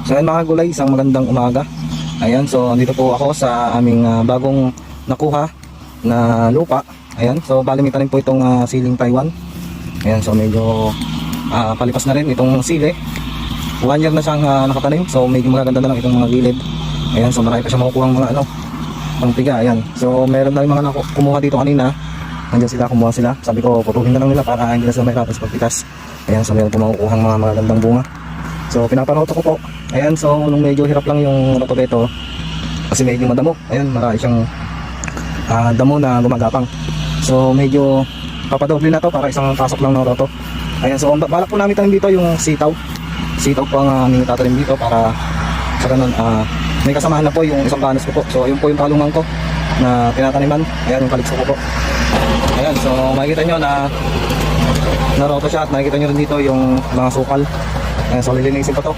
So ayan mga gulay, isang magandang umaga. Ayan, so andito po ako sa aming bagong nakuha na lupa. Ayan, so bali may tanim po itong siling Taiwan. Ayan, so medyo palipas na rin itong sili. 1 year na siyang nakatanim, so medyo magaganda na lang itong mga gilid. Ayan, so marami pa siya makukuha ng mga pang piga. Ayan, so meron na rin mga kumuha dito kanina. Nandiyan sila, kumuha sila. Sabi ko, putuhin na lang nila para hindi na sila mahirapan sa pagpitas. Ayan, so meron po makukuha ng mga magagandang bunga. So pinaparoto ko po. Ayan, so nung medyo hirap lang yung roto dito kasi medyo madamo. Ayan, marami siyang damo na gumagapang. So medyo papadoble na to para isang pasok lang ng roto. Ayan, so balak po namin tanim dito yung sitaw. Sitaw po ang aming tatanim dito para sa ganun may kasamahan na po yung isang banos ko po. So ayun po yung talungan ko na tinataniman. Ayan yung kalikso ko po. Ayan, so makikita nyo na naroto siya at makikita nyo rin dito yung mga sukal. Ayan, so lilinisin pa to.